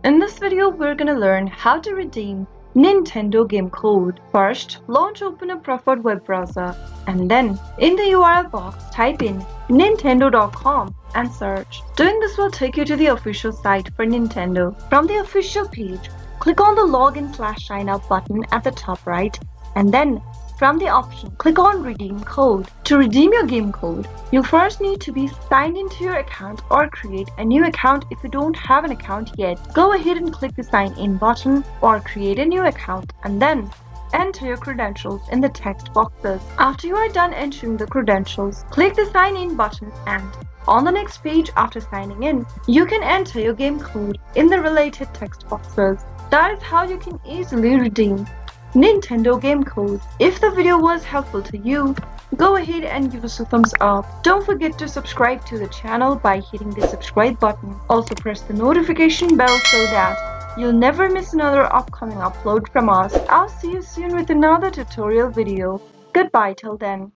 In this video, we're gonna learn how to redeem Nintendo game code. First, launch open a preferred web browser and then in the URL box type in nintendo.com and search. Doing this will take you to the official site for Nintendo. From the official page, click on the login/sign up button at the top right and then from the option, click on Redeem Code. To redeem your game code, you first need to be signed into your account or create a new account if you don't have an account yet. Go ahead and click the Sign In button or create a new account and then enter your credentials in the text boxes. After you are done entering the credentials, click the Sign In button and on the next page after signing in, you can enter your game code in the related text boxes. That is how you can easily redeem Nintendo game code. If the video was helpful to you, go ahead and give us a thumbs up. Don't forget to subscribe to the channel by hitting the subscribe button. Also press the notification bell so that you'll never miss another upcoming upload from us. I'll see you soon with another tutorial video. Goodbye till then.